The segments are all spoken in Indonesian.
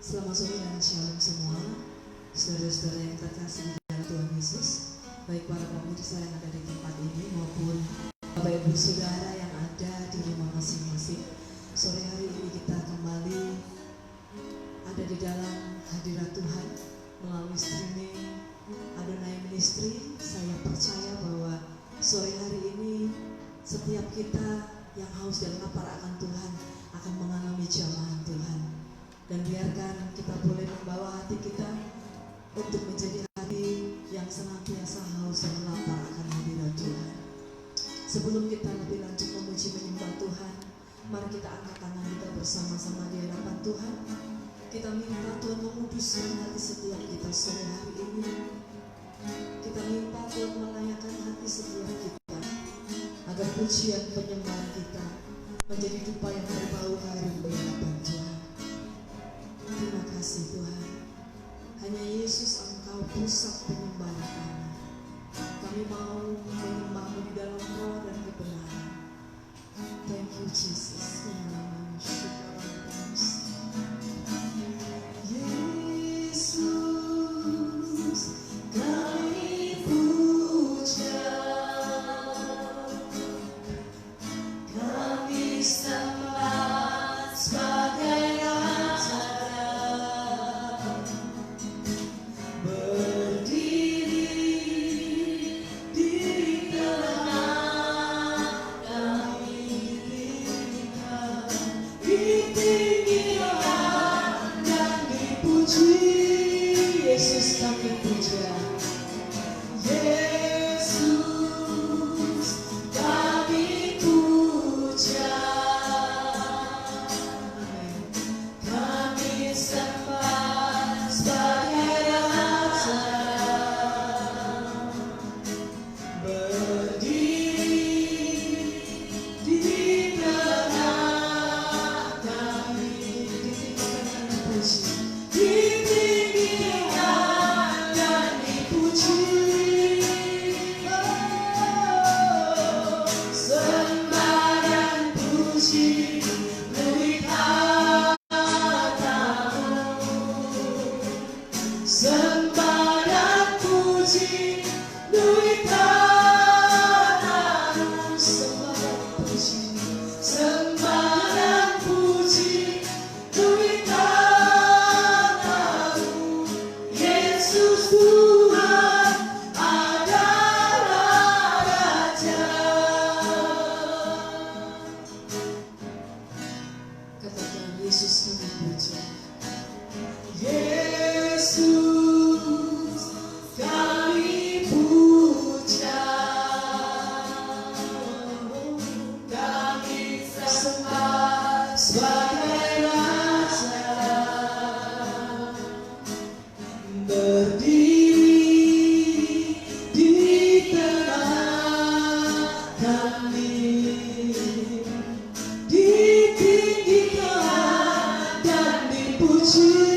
Selamat sore dan shalom semua, saudara-saudara yang terkasih di dalam Tuhan Yesus, baik para pemirsa yang ada di tempat ini maupun Bapak Ibu Saudara yang ada di rumah masing-masing. Sore hari ini kita kembali ada di dalam hadirat Tuhan melalui streaming Adonai Ministry. Saya percaya bahwa sore hari ini setiap kita yang haus dan lapar akan Tuhan akan mengalami jamahan Tuhan. Dan biarkan kita boleh membawa hati kita untuk menjadi hati yang senantiasa haus dan lapar akan hadirat Tuhan. Sebelum kita lebih lanjut memuji menyembah Tuhan, mari kita angkat tangan kita bersama-sama di hadapan Tuhan. Kita minta Tuhan menguduskan hati setiap kita sore hari ini. Kita minta Tuhan melayakkan hati setiap kita, agar pujian penyembahan kita menjadi dupa yang berbau harum di hadapan Tuhan. Terima kasih Tuhan. Hanya Yesus Engkau pusat penyembahan kami. Kami mau menyembah-Mu di dalam roh dan kebenaran. Thank you Jesus. Yesus kami puja, kami sembah sebagai Yesus kami puja, Yesus kami puja, kami sembah sebagai Raja, berdiri di tengah kami, ditinggikan puji.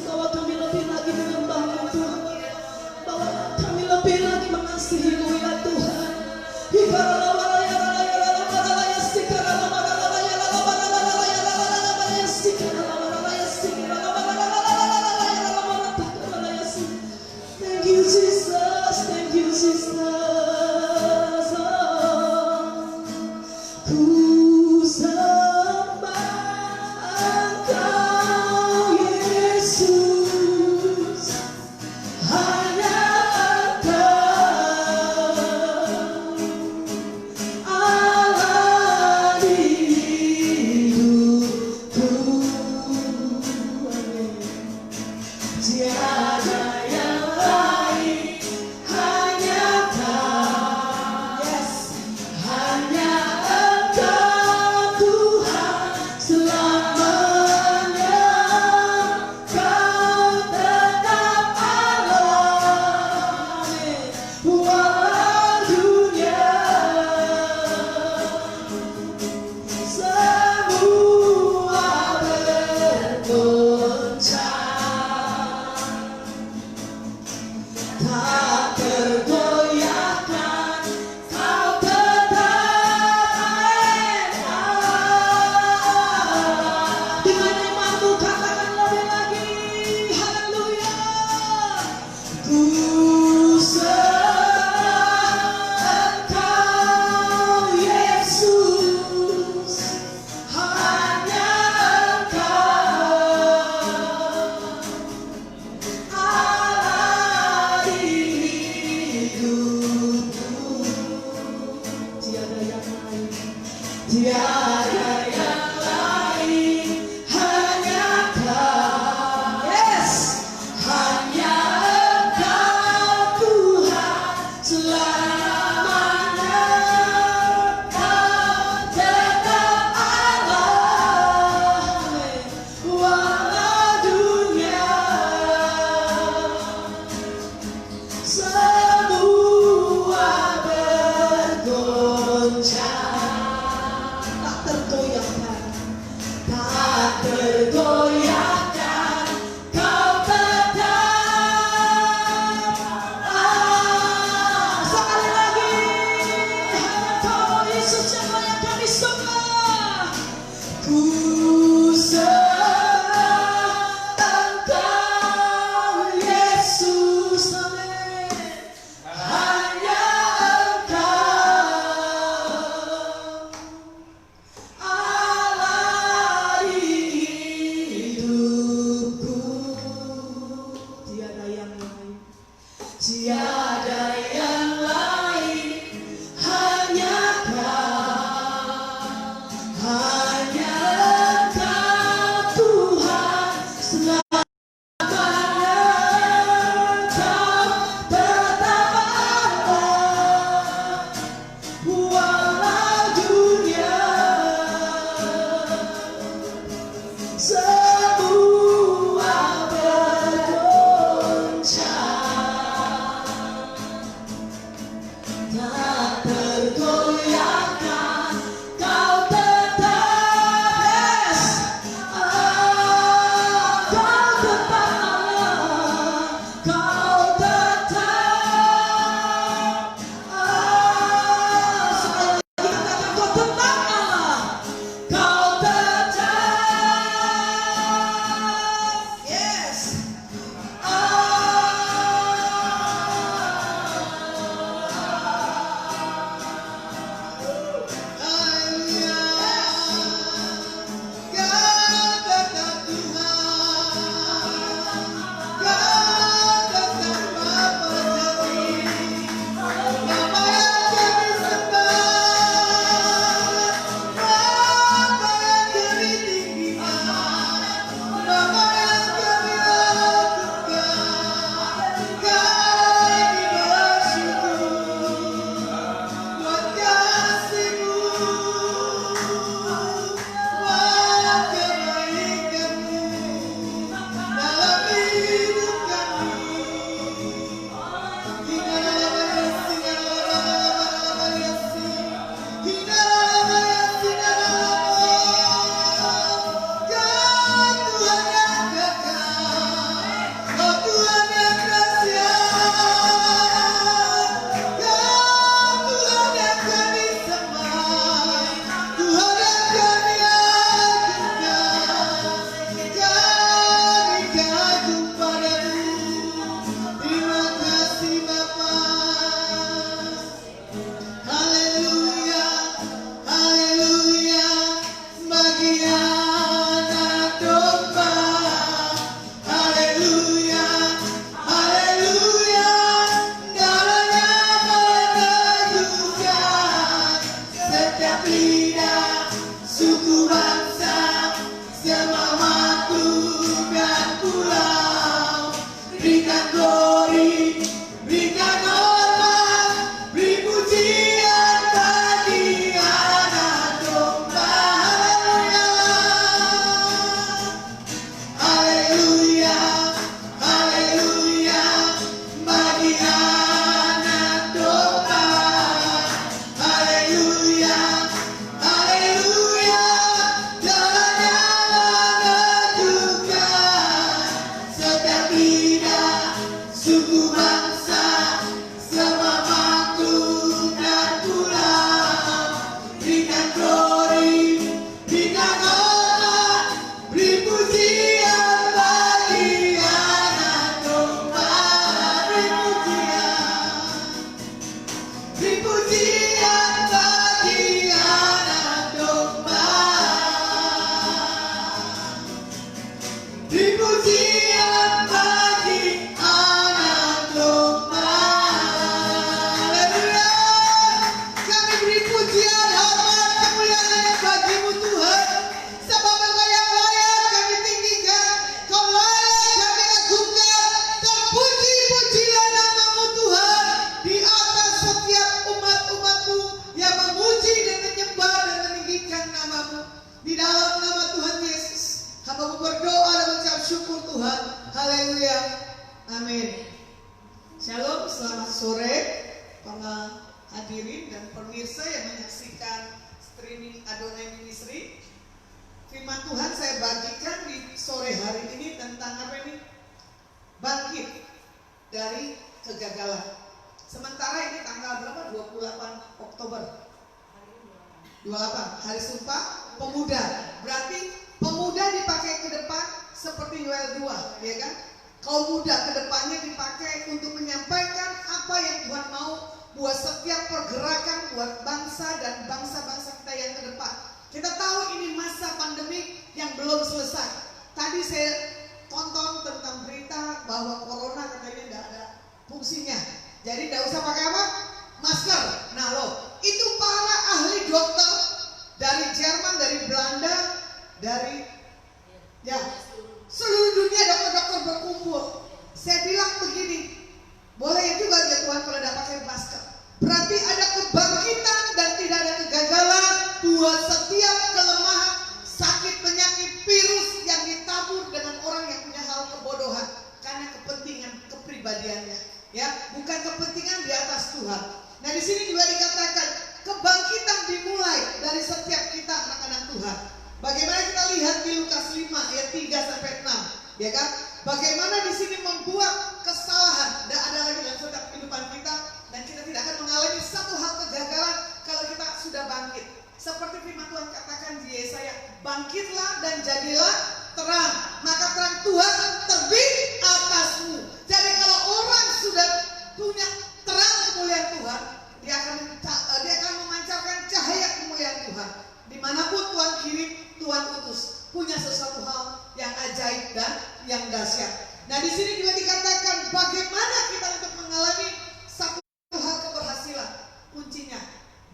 Bahwa kami lebih lagi menyembah-Mu Tuhan, bahwa kami lebih lagi mengasihi-Mu ya Tuhan. Thank you Jesus, thank you Jesus. Ku sembah Engkau Yesus, hanya Engkau Allah di hidupku. Tiada yang lain, hanya Kau. Yes, hanya Engkau Tuhan selamanya. Kau tetap Allah, walau dunia semua bergoncang. Haleluya. Amin. Shalom, selamat sore para hadirin dan pemirsa yang menyaksikan streaming Adonai Ministry. Firman Tuhan saya bagikan di sore hari ini tentang apa ini? Bangkit dari kegagalan. Sementara ini tanggal berapa? 28 Oktober 28, Hari Sumpah Pemuda. Berarti pemuda dipakai ke depan seperti Yoel 2, ya kan? Kaum muda ke depannya dipakai untuk menyampaikan apa yang Tuhan mau buat setiap pergerakan, buat bangsa dan bangsa-bangsa kita yang ke depan. Kita tahu ini masa pandemi yang belum selesai. Tadi saya tonton tentang berita bahwa corona katanya tidak ada fungsinya. Jadi tidak usah pakai apa? Masker. Nah loh, itu para ahli dokter dari Jerman, dari Belanda, dari seluruh dunia dokter-dokter berkumpul. Saya bilang begini, boleh juga ya Tuhan kalau tidak pakai masker. Berarti ada kebangkitan dan tidak ada kegagalan buat setiap kelemahan, sakit, penyakit, virus yang ditabur dengan orang yang punya hal kebodohan karena kepentingan kepribadiannya, ya, bukan kepentingan di atas Tuhan. Nah di sini juga dikatakan kebangkitan dimulai dari setiap kita anak-anak Tuhan. Bagaimana kita lihat di Lukas 5 ayat 3 sampai 6, ya kan? Bagaimana di sini membuat kesalahan tidak ada lagi dalam setiap kehidupan kita dan kita tidak akan mengalami satu hal kegagalan kalau kita sudah bangkit. Seperti firman Tuhan katakan di Yesaya, bangkitlah dan jadilah terang, maka terang Tuhan terbit atasmu. Jadi kalau orang sudah punya terang kemuliaan Tuhan, dia akan memancarkan cahaya kemuliaan Tuhan. Dimanapun Tuhan kirim, Tuhan utus, punya sesuatu hal yang ajaib dan yang dahsyat. Nah di sini juga dikatakan bagaimana kita untuk mengalami satu hal keberhasilan. Kuncinya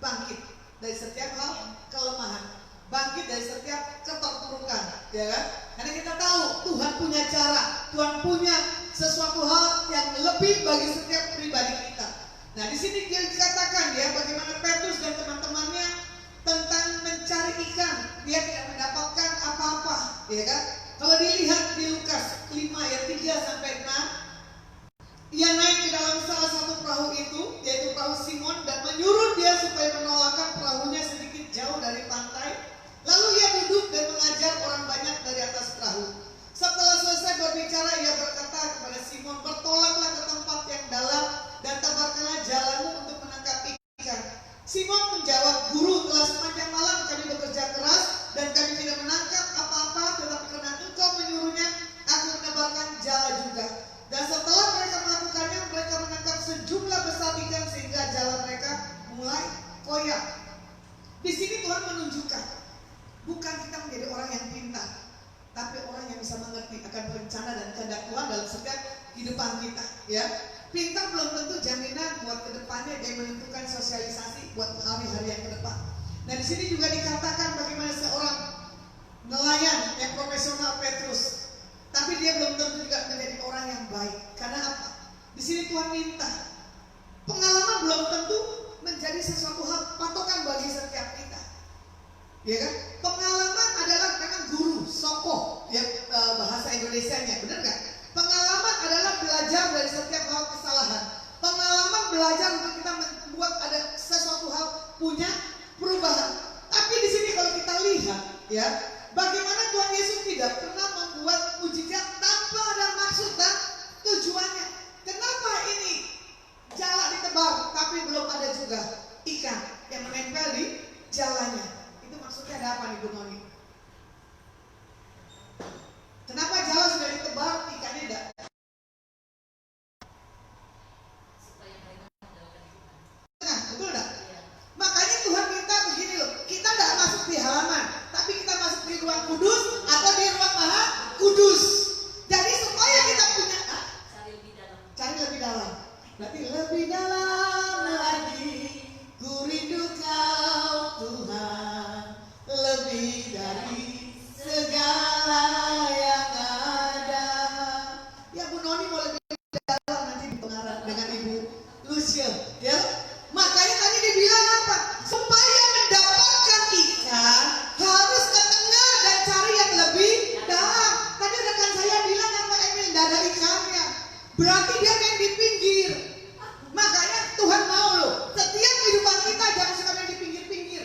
bangkit dari setiap hal kelemahan, bangkit dari setiap keterpurukan, ya kan? Karena kita tahu Tuhan punya cara, Tuhan punya sesuatu hal yang lebih bagi setiap pribadi kita. Nah di sini dia dikatakan ya bagaimana Petrus dan teman-temannya tentang mencari ikan, dia tidak mendapatkan apa-apa, ya kan? Kalau dilihat di Lukas 5 ayat 3 sampai 6, ia naik ke dalam salah satu perahu itu, yaitu perahu Simon, dan menyuruh dia supaya menolakkan perahunya sedikit jauh dari pantai. Lalu ia duduk dan mengajar orang banyak dari atas perahu. Setelah selesai berbicara, ia berkata kepada Simon, bertolaklah ke tempat yang dalam dan tebarkanlah jalanmu untuk menangkap ikan. Simon menjawab, Guru, telah sepanjang malam kami bekerja keras dan kami tidak menangkap apa-apa, tetapi karena Engkau menyuruhnya, aku menebarkan jala juga. Dan setelah mereka melakukannya, mereka menangkap sejumlah besar ikan sehingga jala mereka mulai koyak. Di sini Tuhan menunjukkan, bukan kita menjadi orang yang pintar, tapi orang yang bisa mengerti akan rencana dan kehendak Tuhan dalam setiap kehidupan kita, ya. Pintar belum tentu jaminan buat kedepannya dia menentukan sosialisasi buat hari-hari yang ke depan. Nah di sini juga dikatakan bagaimana seorang nelayan yang profesional Petrus, tapi dia belum tentu juga menjadi orang yang baik. Karena apa? Di sini Tuhan minta pengalaman belum tentu menjadi sesuatu hal patokan bagi setiap kita, ya kan? Pengalaman adalah memang guru, soko, ya bahasa Indonesianya, benar nggak? Pengalaman adalah belajar dari setiap hal kesalahan. Pengalaman belajar untuk kita membuat ada sesuatu hal punya perubahan. Tapi di sini kalau kita lihat, ya, bagaimana Tuhan Yesus tidak pernah membuat mujizat tanpa ada maksud dan tujuannya. Kenapa ini jala ditebar tapi belum ada juga ikan yang menempel di jalannya? Itu maksudnya ada apa nih Bu Noni? Kenapa jala sudah ditebar, ikannya tidak? Nah, betul enggak? Makanya Tuhan minta begini loh, kita tidak masuk di halaman, tapi kita masuk di ruang kudus atau di ruang maha kudus. tidak ada ikannya. Berarti dia main di pinggir. Makanya Tuhan mau loh, setiap kehidupan kita jangan suka main di pinggir-pinggir.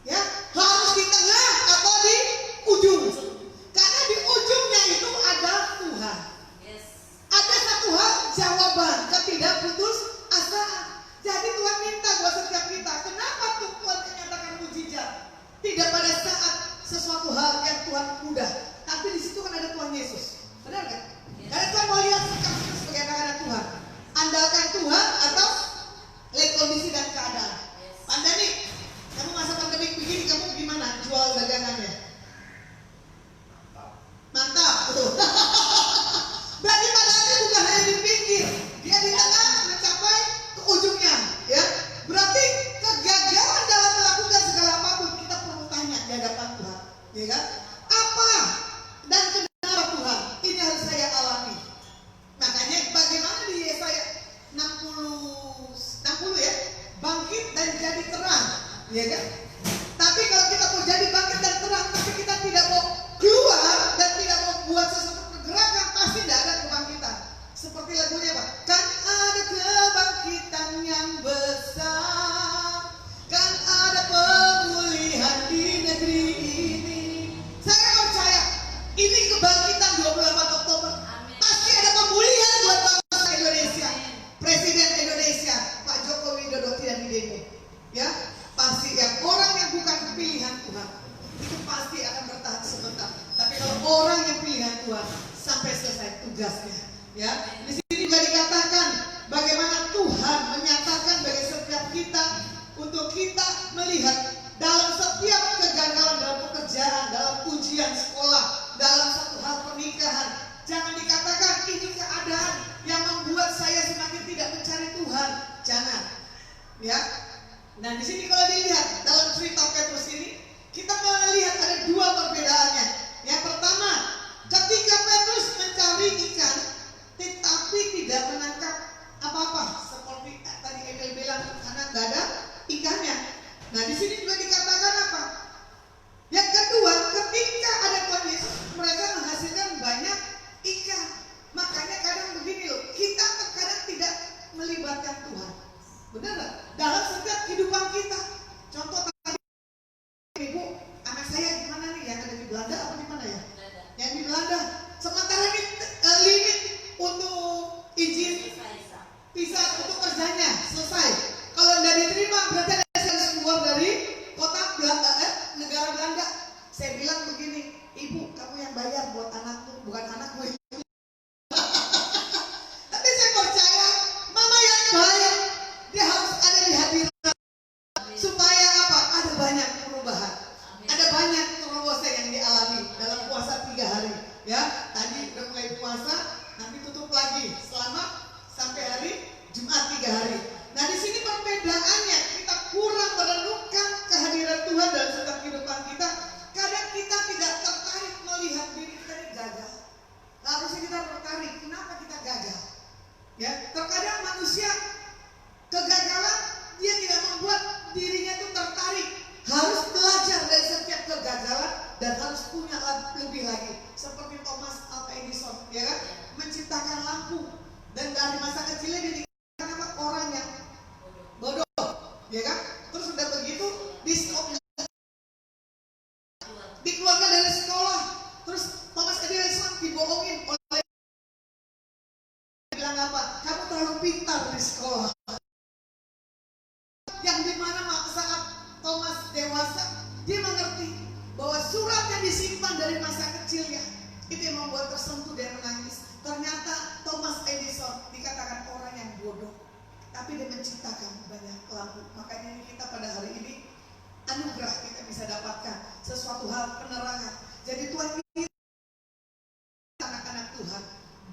Ya, harus di tengah atau di ujung. Karena di ujungnya itu ada Tuhan. Ada satu hal jawaban, tidak putus asa. Jadi Tuhan minta buat setiap kita. Kenapa Tuhan menyatakan mujizat? Tidak pada saat sesuatu hal yang Tuhan mudah, tapi di situ kan ada Tuhan Yesus. Benar kan? Karena Tuhan mau lihat sikap kita sebagai anak-anak Tuhan. Andalkan Tuhan atau lihat kondisi dan keadaan. Pak Dani, kamu masa pandemi begini, kamu gimana jual dagangannya? Mantap, betul. Berarti Pak Dani bukan hanya di pinggir, dia di tengah mencapai ke ujungnya, ya. Berarti kegagalan dalam melakukan segala apapun kita perlu tanya di hadapan Tuhan, ya kan? Apa dan kenapa Tuhan ini harus saya alami? Makanya bagaimana di Yesaya 60 ya, bangkit dan jadi terang, ya kan? Tapi kalau kita mau jadi bangkit dan terang, tapi kita tidak mau keluar dan tidak mau buat sesuatu pergerakan, pasti tidak ada kebangkitan. Seperti lagunya Pak, kan ada kebangkitan yang besar, kan ada pemulihan di negeri ini. Saya percaya ini kebangkitan 28 Oktober. Pasti ada pemulihan buat bangsa Indonesia. Presiden Indonesia Pak Joko Widodo tidak didemo, ya. Pasti yang orang yang bukan pilihan Tuhan itu pasti akan bertahan sebentar. Tapi kalau orang yang pilihan Tuhan sampai selesai tugasnya, ya. Di sini juga dikatakan bagaimana Tuhan menyatakan bagi setiap kita untuk kita melihat dalam setiap kegagalan dalam pekerjaan, dalam ujian sekolah, dalam satu hal pernikahan. Jangan dikatakan ini keadaan yang membuat saya semakin tidak mencari Tuhan. Jangan, ya. Nah di sini kalau dilihat dalam cerita Petrus ini, kita melihat ada dua perbedaannya. Yang pertama, ketika Petrus mencari ikan, tetapi tidak menangkap apa-apa, seperti tadi Emil bilang karena nggak ada ikannya. Nah di sini juga dikatakan apa? Yang kedua, ketika ada Tuhan Yesus, mereka menghasilkan banyak ikan. Makanya kadang begini loh, kita terkadang tidak melibatkan Tuhan. Benar nggak? Dalam setiap kehidupan kita. Contoh tadi, Ibu, anak saya gimana nih? Yang ada di Belanda apa di mana ya? Yang di Belanda. Sementara ini limit untuk izin visa untuk kerjanya selesai. Kalau tidak diterima berarti ada yang harus keluar dari kota Belanda, negara Belanda. Saya bilang begini, Ibu, kamu yang bayar buat anakmu, bukan anakmu. Tapi saya percaya mama yang bayar, dia harus ada di hadirat supaya apa? Ada banyak perubahan, ada banyak terobosan yang dialami dalam puasa 3 hari. Ya, tadi udah mulai puasa, nanti tutup lagi selama sampai hari Jumat 3 hari. Nah di sini perbedaannya, kita kurang merenungkan kehadiran Tuhan dalam setiap kehidupan kita. Kadang kita tidak tertarik melihat diri kita ini gagal. Harusnya kita tertarik, kenapa kita gagal? Ya, terkadang manusia kegagalan dia tidak membuat dirinya itu tertarik. Harus belajar dari setiap kegagalan dan harus punya lebih lagi. Seperti Thomas Alva Edison, ya kan? Menciptakan lampu dan dari masa kecilnya dia dikatakan apa? Orang yang bodoh, ya kan? Terus sudah begitu dikeluarkan dari sekolah. Terus Thomas Edison dibohongin oleh bilang apa? Kamu terlalu pintar di sekolah. Yang dimana saat Thomas dewasa, dia mengerti bahwa surat yang disimpan dari masa kecilnya itu yang membuat tersentuh dan menangis. Ternyata Thomas Edison dikatakan orang yang bodoh, tapi dia menciptakan banyak lampu. Makanya kita pada hari ini anugerah kita bisa dapatkan sesuatu hal penerangan. Jadi Tuhan ini anak-anak Tuhan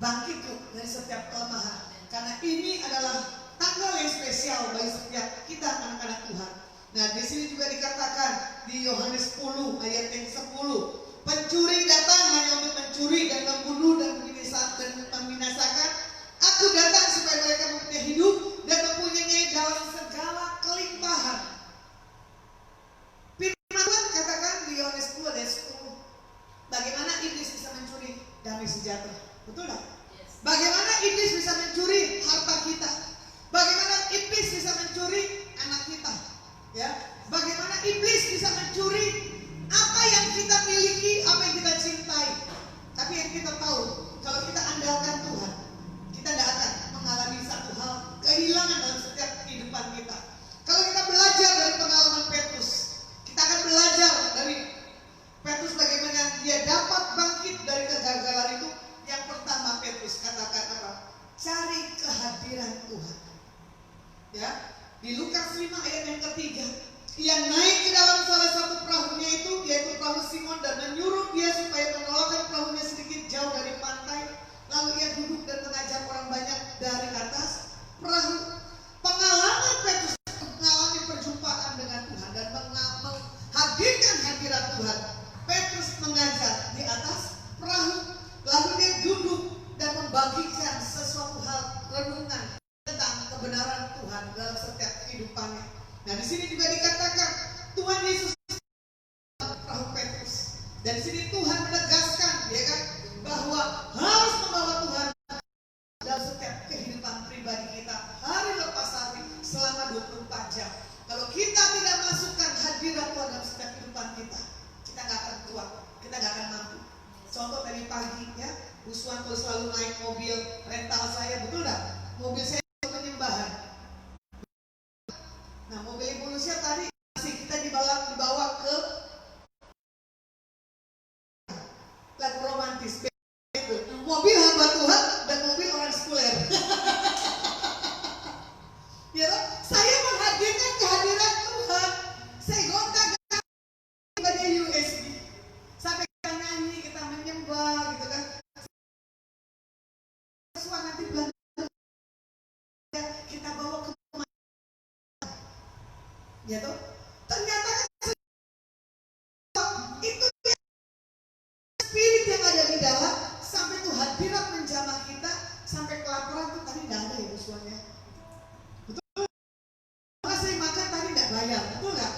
bangkit dari setiap kelemahan. Karena ini adalah tanggal yang spesial bagi setiap kita anak-anak Tuhan. Nah di sini juga dikatakan di Yohanes 10 ayat yang 10, pencuri datang hanya untuk mencuri dan membunuh dan membinasakan. Aku datang supaya mereka mempunyai hidup dan mempunyai dalam segala kelimpahan. Firman Tuhan katakan di Yohanes 10 ayat 10, bagaimana iblis bisa mencuri damai sejahtera. Betul nggak? Bagaimana iblis bisa mencuri harta kita? Bagaimana iblis bisa mencuri anak kita? Ya, bagaimana iblis bisa mencuri apa yang kita miliki, apa yang kita cintai? Tapi yang kita tahu, kalau kita andalkan Tuhan, kita tidak akan mengalami satu hal kehilangan dalam setiap kehidupan kita. Kalau kita belajar dari pengalaman Petrus, kita akan belajar dari Petrus bagaimana dia dapat bangkit dari kegagalan itu. Yang pertama Petrus katakan apa? Cari kehadiran Tuhan. Ya, di Lukas 5 ayat yang ketiga, ia naik ke dalam salah satu perahunya itu, yaitu perahu Simon, dan menyuruh dia supaya menolakkan perahunya sedikit jauh dari pantai. Lalu ia duduk dan mengajar orang banyak dari atas perahu. Pengalaman Petrus mengalami perjumpaan dengan Tuhan dan menghadirkan hadirat Tuhan. Petrus mengajar di atas perahu, lalu dia duduk dan membagikan sesuatu hal renungan tentang kebenaran Tuhan dalam setiap kehidupannya. Nah, di sini juga dikatakan Tuhan Yesus perahu Petrus. Dan di sini Tuhan menegaskan, ya kan, bahwa harus membawa Tuhan dalam setiap kehidupan pribadi kita hari lepas hari selama 24 jam. Kalau kita tidak masukkan hadirat Tuhan dalam setiap kehidupan kita, kita nggak akan kuat, kita nggak akan mampu. Contoh tadi pagi, ya, Bu Suwanto selalu naik mobil rental saya, betul nggak? Mobil saya penyembahan. Nah, mobil Ibu Lucia tadi masih kita dibawa ke lagu romantis. Itu mobil hamba Tuhan dan mobil orang sekuler. Ya, saya menghadirkan kehadiran Tuhan. Saya gonta ibadah USB sampai kita nyanyi, kita menyembah, gitu kan. Suara nanti kita bawa ke rumah. Ya toh, ternyata itu spirit yang ada di dalam sampai tuh hadirat menjamah kita, sampai kelaparan tuh tadi tidak ada ya usuannya. Betul? Karena saya makan tadi tidak bayar, betul nggak?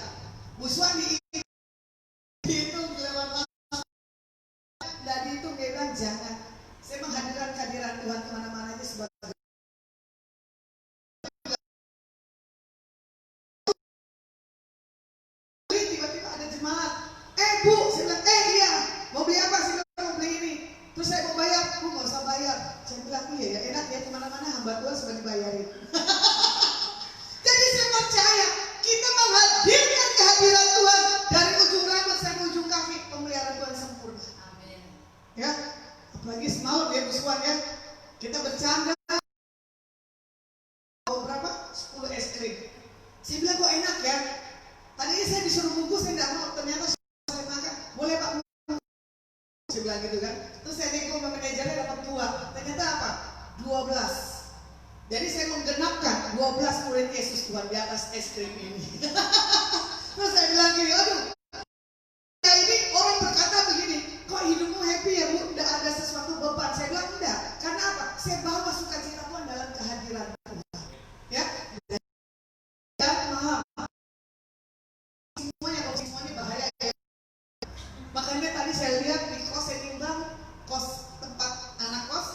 Usuan dihitung lewat tidak dihitung, dia bilang jangan. Saya menghadirkan kehadiran Tuhan kemana-mana aja sebagai tiba-tiba ada jemaat. Bu, saya bilang, iya, mau beli apa? Saya bilang, mau beli ini. Terus saya mau bayar, Bu nggak usah bayar. Saya bilang, iya ya, enak ya, kemana-mana hamba Tuhan sudah dibayarin. Jadi saya percaya, kita menghadirkan kehadiran Tuhan dari ujung rambut sampai ujung kaki, pemeliharaan Tuhan sempurna. Amin. Ya, apalagi semalam ya, Bu Suwan ya, kita bercanda. Berapa? 10 es krim. Saya bilang, kok enak ya? Tadinya saya disuruh bungkus, saya tidak mau. Ternyata saya makan, boleh Pak? Saya bilang gitu kan. Terus saya nego sama manajernya dapat 2. Ternyata apa? 12. Jadi saya menggenapkan 12 murid Yesus Tuhan di atas es krim ini. Terus saya bilang gini, aduh, ya ini orang berkata begini, kok hidupmu happy ya Bu? Tidak ada sesuatu beban. Saya bilang enggak. Karena apa? Saya bawa sukacita Tuhan dalam kehadiran Tuhan. Ya, dan maaf. Semuanya bahaya ya. Makanya tadi saya lihat di kos, saya timbang kos tempat anak kos.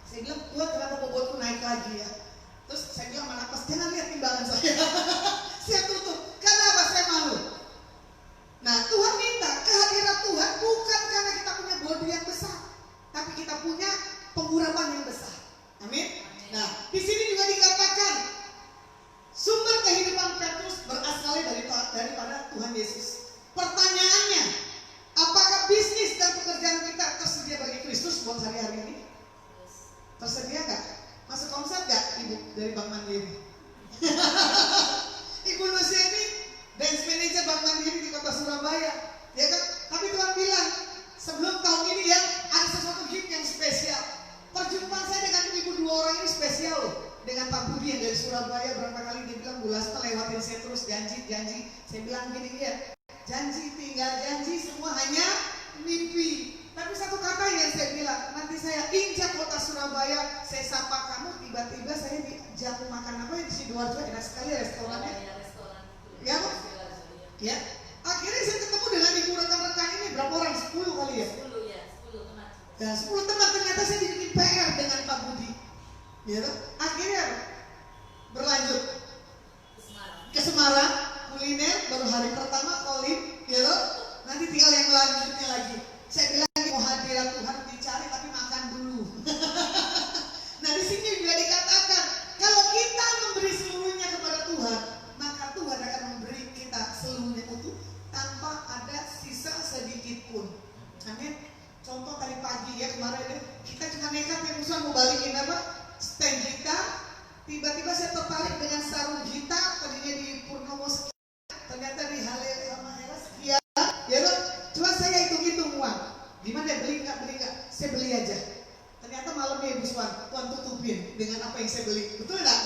Saya bilang, Tuhan kenapa bobotku naik lagi ya? Terus saya bilang sama anak kos, jangan lihat timbangan saya. Saya tutup. Karena apa? Saya malu. Nah, Tuhan minta kehadiran Tuhan bukan karena kita punya bodi yang besar, tapi kita punya pengurapan yang besar. Amin. Nah, di sini juga dikatakan sumber kehidupan Petrus berasal daripada Tuhan Yesus. Pertanyaannya, apakah bisnis dan pekerjaan kita tersedia bagi Kristus buat hari-hari ini? Tersedia nggak? Masuk omset nggak, Ibu dari Bank Mandiri? Ibu Lucia ini dance manager Bank Mandiri di kota Surabaya, ya kan? Tapi Tuhan bilang sebelum tahun ini ya ada sesuatu gift yang spesial. Perjumpaan saya dengan ibu 2 orang ini spesial loh. Dengan Pak Budi yang dari Surabaya, berapa kali dia bilang, Bu Lasma lewatin saya terus, janji. Saya bilang gini, ya janji, tinggal janji, semua hanya mimpi. Tapi satu kata yang saya bilang, nanti saya injak kota Surabaya, saya sapa kamu, tiba-tiba saya diajak makan apa ya di Sidoarjo, enak sekali restorannya. Ya, ya. Akhirnya saya ketemu dengan ibu rekan-rekan ini, berapa orang? 10 kali ya? 10 teman. Ya, 10 teman ternyata saya dibikin PR dengan Pak Budi. Ya, akhirnya berlanjut ke Semarang, kuliner, baru hari pertama calling, ya loh. Nanti tinggal yang lanjutnya lagi. Saya bilang mau hadirat Tuhan dicari tapi makan dulu. Nah di sini juga dikatakan kalau kita memberi seluruhnya kepada Tuhan, maka Tuhan akan memberi kita seluruhnya utuh tanpa ada sisa sedikit pun. Amin. Contoh tadi pagi ya kemarin kita cuma nekat yang musuhan mau balikin apa? Stand gitar. Tiba-tiba saya tertarik dengan sarung gitar, tadinya di Purnomo sekian, ternyata di Halil sama Hera sekian. Ya loh, cuma saya hitung-hitung uang. Gimana beli nggak? Saya beli aja. Ternyata malamnya Ibu Swan, Tuhan tutupin dengan apa yang saya beli. Betul nggak?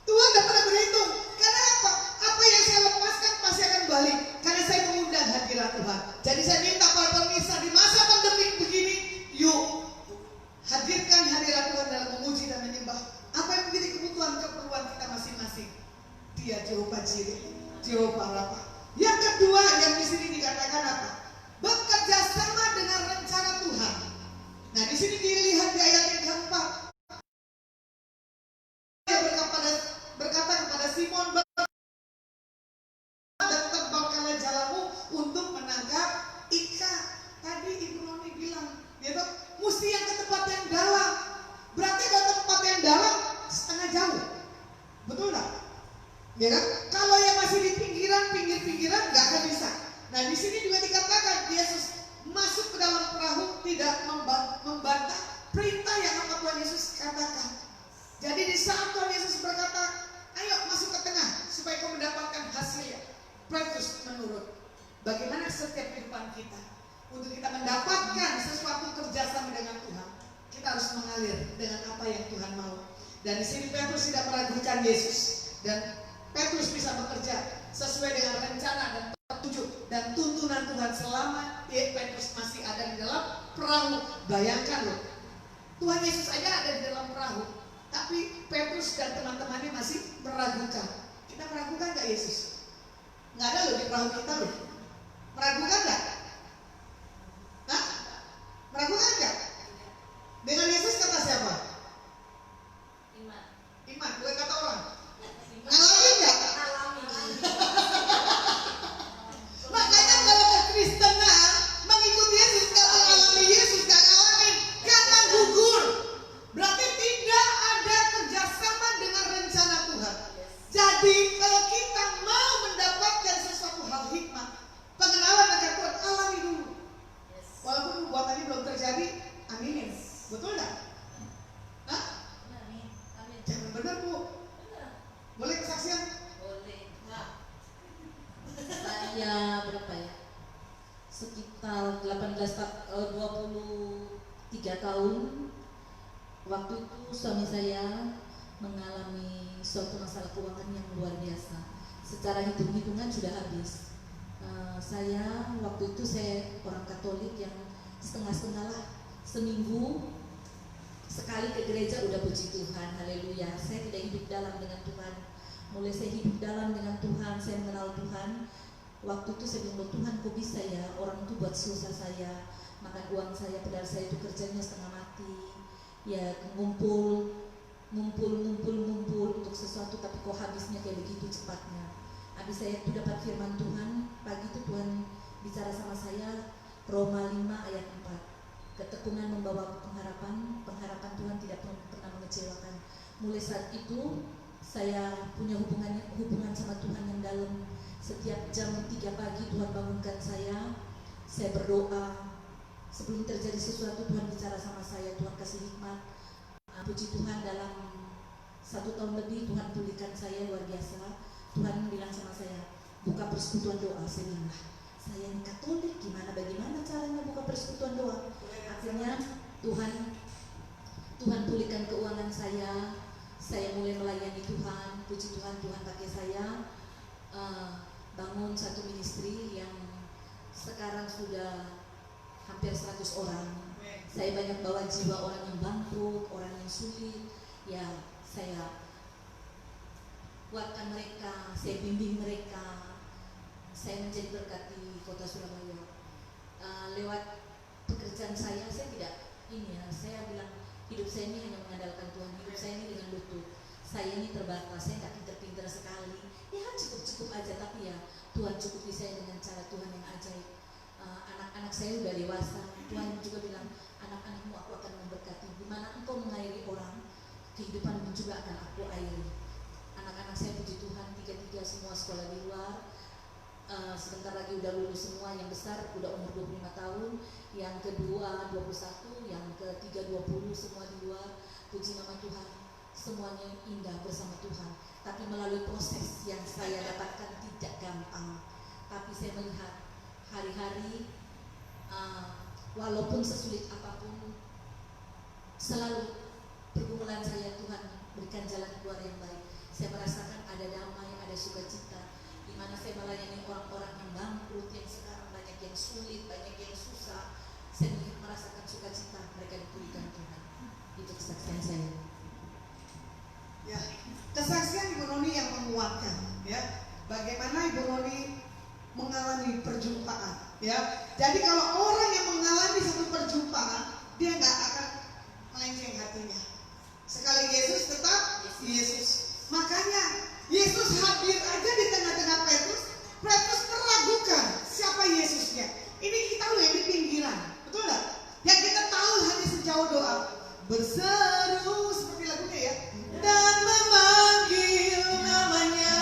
Tuhan nggak pernah berhitung. Karena apa? Apa yang saya lepaskan pasti akan balik. Karena saya mengundang hadirat Tuhan. Jadi saya minta para pemirsa di masa pandemi begini, yuk hadirkan hadirat Tuhan dalam memuji dan menyembah. Apa yang menjadi keperluan kita masing-masing. Dia Jehovah Jireh, Jehovah Rafa. Yang kedua yang di sini dikatakan apa? Bekerja sama dengan rencana Tuhan. Nah di sini dilihat di ayat yang keempat. Dia berkata kepada Simon, dan tebalkanlah jalamu untuk menangkap ikan. Tadi Ibu Noni bilang, dia tuh mesti yang ke tempat yang dalam. Berarti kalau tempat yang dalam setengah jauh, betul nggak? Ya kan? Kalau yang masih di pinggir-pinggiran nggak akan bisa. Nah di sini juga dikatakan Yesus masuk ke dalam perahu tidak membantah perintah yang apa Tuhan Yesus katakan. Jadi di saat Tuhan Yesus berkata, ayo masuk ke tengah supaya kau mendapatkan hasilnya. Petrus menurut. Bagaimana setiap kehidupan kita untuk kita mendapatkan sesuatu kerjasama dengan Tuhan, kita harus mengalir dengan apa yang Tuhan mau. Dan di sini Petrus tidak meragukan Yesus dan Petrus bisa bekerja sesuai dengan rencana dan petunjuk dan tuntunan Tuhan selama Petrus masih ada di dalam perahu. Bayangkan loh, Tuhan Yesus aja ada di dalam perahu, tapi Petrus dan teman-temannya masih meragukan. Kita meragukan nggak Yesus? Nggak ada loh di perahu kita loh. Meragukan nggak? Hah? Meragukan nggak? Dengan Yesus kata siapa? Iman. Boleh kata orang? Alami nggak? Makanya kalau kekristenan mengikuti Yesus nggak mengalami Yesus, nggak ngalamin karena gugur. Berarti tidak ada kerjasama dengan rencana Tuhan. Jadi kalau kita mau mendapatkan sesuatu hal hikmat, pengenalan akan Tuhan, alami dulu. Walaupun buatannya belum terjadi, aminin. Betul nggak? Hah? Jangan benar Bu. Boleh kesaksian? Boleh. Saya berapa ya? Sekitar 23 tahun. Waktu itu suami saya mengalami suatu masalah keuangan yang luar biasa. Secara hitung-hitungan sudah habis. Saya waktu itu orang Katolik yang setengah-setengah lah. Seminggu sekali ke gereja udah puji Tuhan, haleluya. Saya tidak hidup dalam dengan Tuhan. Mulai saya hidup dalam dengan Tuhan, saya mengenal Tuhan. Waktu itu saya bilang, Tuhan kok bisa ya orang itu buat susah saya, makan uang saya, padahal saya itu kerjanya setengah mati. Ya ngumpul untuk sesuatu, tapi kok habisnya kayak begitu cepatnya. Habis saya itu dapat firman Tuhan, pagi itu Tuhan bicara sama saya, Roma 5 ayat 4. Ketekunan membawa pengharapan Tuhan tidak pernah mengecewakan. Mulai saat itu saya punya hubungan sama Tuhan yang dalam. Setiap jam 3 pagi Tuhan bangunkan saya berdoa. Sebelum terjadi sesuatu Tuhan bicara sama saya, Tuhan kasih hikmat. Puji Tuhan, dalam 1 tahun lebih Tuhan pulihkan saya luar biasa. Tuhan bilang sama saya, buka persekutuan doa. Saya bilang, saya ini Katolik, bagaimana caranya buka persekutuan doa? Akhirnya Tuhan pulihkan keuangan saya mulai melayani Tuhan. Puji Tuhan, Tuhan pakai saya bangun satu ministry yang sekarang sudah hampir 100 orang. Saya banyak bawa jiwa orang yang bangkrut, orang yang sulit. Ya, saya kuatkan mereka, saya bimbing mereka. Saya menjadi berkat di kota Surabaya lewat pekerjaan saya tidak ini ya, saya bilang hidup saya ini hanya mengandalkan Tuhan, hidup saya ini dengan lutut. Saya ini terbatas, saya tidak pintar-pintar sekali. Ya cukup-cukup aja, tapi ya Tuhan cukupi saya dengan cara Tuhan yang ajaib. Anak-anak saya sudah dewasa, Tuhan juga bilang, anak-anakmu aku akan memberkati. Dimana engkau mengairi orang, kehidupanmu juga akan aku airi. Anak-anak saya puji Tuhan, tiga-tiga semua sekolah di luar. Sebentar lagi udah lulus semua, yang besar udah umur 25 tahun, yang kedua 21, yang ketiga 20, semua di luar. Puji nama Tuhan, semuanya indah bersama Tuhan. Tapi melalui proses yang saya dapatkan tidak gampang. Tapi saya melihat hari-hari, walaupun sesulit apapun, selalu pergumulan saya Tuhan berikan jalan keluar yang baik. Saya merasakan ada damai, ada sukacita, di mana saya melayani orang-orang yang bangkrut, yang sekarang banyak yang sulit, banyak yang susah. Saya merasakan sukacita, mereka dipulihkan Tuhan. Itu kesaksian saya. Ya, kesaksian Ibu Noni yang menguatkan, ya. Bagaimana Ibu Noni mengalami perjumpaan, ya. Jadi kalau orang yang mengalami satu perjumpaan, dia nggak akan melenceng hatinya. Sekali Yesus tetap Yesus. Makanya Yesus hadir aja di tengah-tengah Petrus. Petrus meragukan siapa Yesusnya. Ini kita loh yang di pinggiran, betul nggak? Yang kita tahu hanya sejauh doa, berseru seperti lagunya ya, dan memanggil namanya,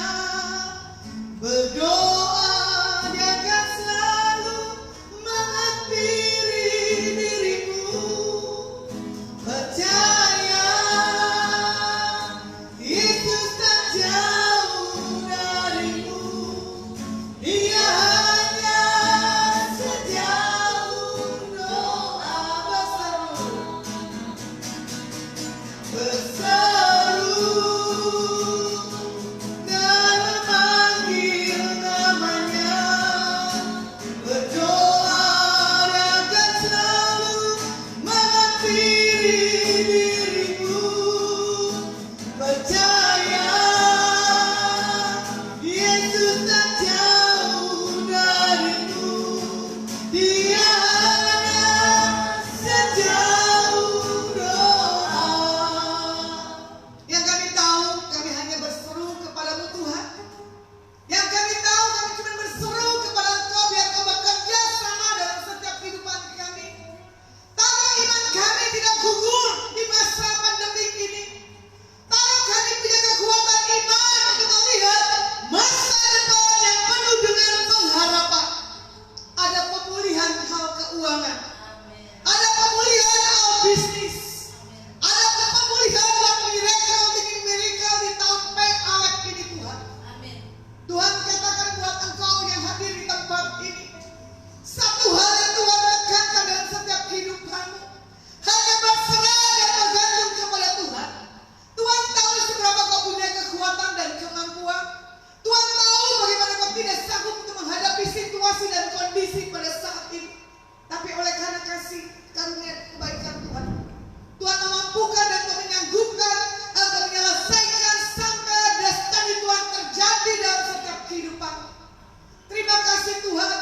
berdoa dia akan selalu menghampiri dirimu. Percaya Yesus tak jauh darimu, Dia hanya sejauh doa. Berseru dan memanggil namanya, berdoa dia akan selalu menghampiri dirimu. Percaya Yesus tak jauh darimu, Dia hanya sejauh doa. Yang kami tahu, kami hanya berseru kepadamu Tuhan. Yang kami tahu, kami cuma berseru kepada Engkau biar Kau bekerja sama dalam setiap kehidupan kami. Taruh iman kami tidak gugur di masa pandemi ini. Taruh kami punya kekuatan iman untuk melihat masa depan yang penuh dengan pengharapan. Ada pemulihan hal keuangan, ada pemulihan hal bisnis, ada pemulihan buat miracle demi miracle di tahun PAWEK ini Tuhan. Amin. Tuhan katakan buat Engkau yang hadir di tempat ini, satu hal yang Tuhan tekankan dalam setiap kehidupanmu, hanya berserah dan bergantung kepada Tuhan. Tuhan tahu seberapa kau punya kekuatan dan kemampuan. Tuhan tahu bagaimana kau tidak sanggup untuk menghadapi situasi dan kondisi pada saat ini. Tapi oleh karena kasih karunia kebaikan Tuhan, Tuhan memampukan dan Tuhan menyanggupkan atau menyelesaikan sampai destiny Tuhan terjadi dalam setiap kehidupan. Terima kasih Tuhan,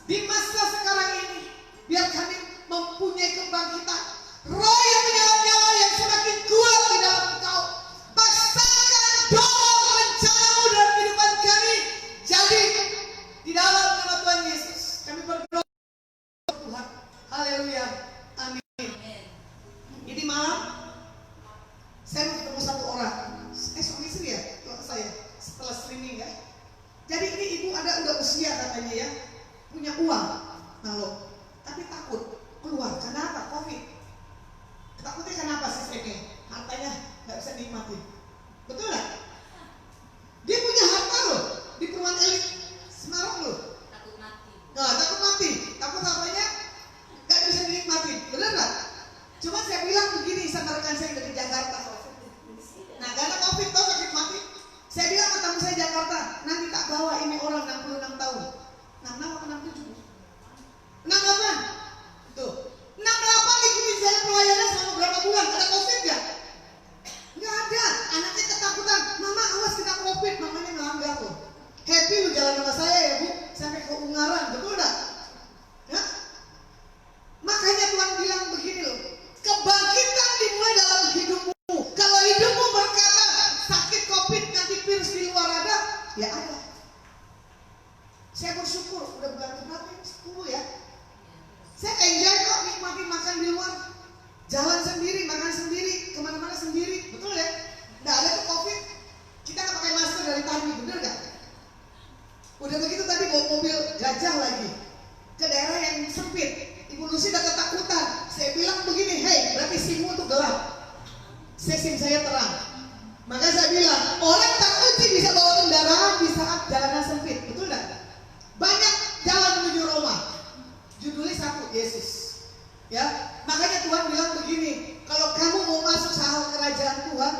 di masa sekarang ini biar kami mempunyai kebangkitan, roh yang menyala-nyala yang semakin kuat di dalam Engkau. Paksakan dorong rencanamu dalam kehidupan kami. Jadi di dalam nama Tuhan Yesus kami berdoa Tuhan. Haleluya. Amin. Ini malam saya mau ketemu satu orang. Suami istri ya, kalau saya setelah streaming ya. Jadi ini ibu ada udah usia katanya ya, punya uang, nah loh, tapi takut keluar karena apa? Covid. Takutnya kenapa sih ini? Hartanya nggak bisa dinikmati. Betul nggak? Dia punya harta loh di perumahan elit Semarang loh. Takut mati. Nah, takut mati, takut hartanya nggak bisa dinikmati. Benar nggak? Cuma saya bilang begini sama rekan saya dari Jakarta. Nah, karena Covid tau sakit mati. Saya bilang sama teman saya Jakarta, nanti tak bawa ini orang 66 tahun. 66 atau 67? 68. Tuh. 68 ikutin saya pelayanan selama berapa bulan? Ada Covid nggak? Nggak ada. Anaknya ketakutan. Mama awas kita Covid, mamanya melanggar loh. Happy lu jalan sama saya ya Bu, sampai ke Ungaran, betul nggak? Ya? jalan sendiri, makan sendiri, kemana-mana sendiri, betul ya? Nggak ada tuh COVID, kita nggak pakai masker dari tadi, bener nggak? Udah begitu tadi bawa mobil gajah lagi ke daerah yang sempit. Ibu Lucy udah ketakutan. Saya bilang begini, hei, berarti SIM-mu tuh gelap, SIM saya terang. Maka saya bilang, orang tak uji bisa bawa kendaraan di saat jalanan sempit, betul nggak? Banyak jalan menuju Roma. Judulnya satu, Yesus. Ya, makanya Tuhan bilang begini, kalau kamu mau masuk sahal kerajaan Tuhan,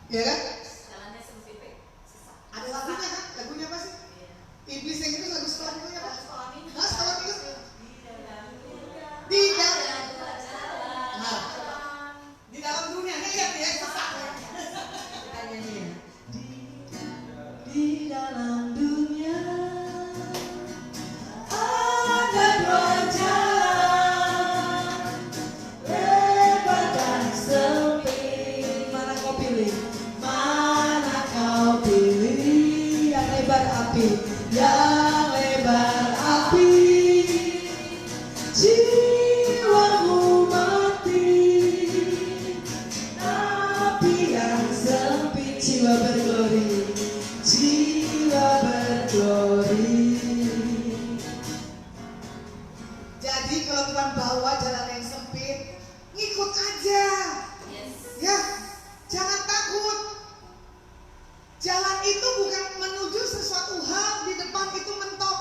ya kan? Jalannya sempit, susah. Ada lagunya kan? Lagunya apa sih? Iya. Iblis yang itu lagu sekolah minggunya apa? Sekolah minggu. Hah, sekolah minggu? Di Di dalam dalam, dua jalan. nah, di dalam dunia ini lihat ya, susah. Kita nyanyi ya. Di dalam dunia ada dua jalan, lebar dan sempit. Mana kau pilih? Mana kau pilih? Yang lebar api, yang lebar api. Jiwamu mati, api yang sempit. Jiwa berglori, jiwa berglori. Jadi kalau Tuhan bawa jalan yang sempit, ngikut aja. Yes. Ya, jangan takut. Jalan itu bukan menuju sesuatu hal di depan itu mentok,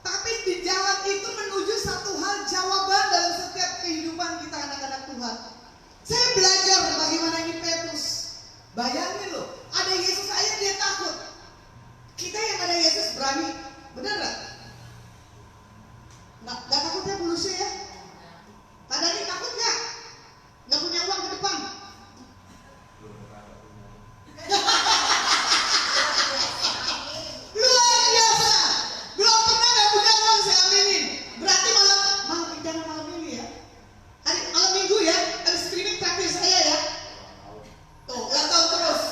tapi di jalan itu menuju satu hal jawaban dalam setiap kehidupan kita anak-anak Tuhan. Saya belajar bagaimana ini Petrus. Bayangin loh, ada Yesus aja dia takut. Kita yang ada Yesus berani, benar nggak? Nggak takutnya Bu Lucy ya? Pak Dhani takut nggak? Nggak punya uang ke depan? Luar biasa. Belum pernah nggak punya uang, saya aminin. Berarti malam jangan malam ini ya. Malam minggu ya. Hari screening traktir saya ya. Tuh, nggak tahu terus.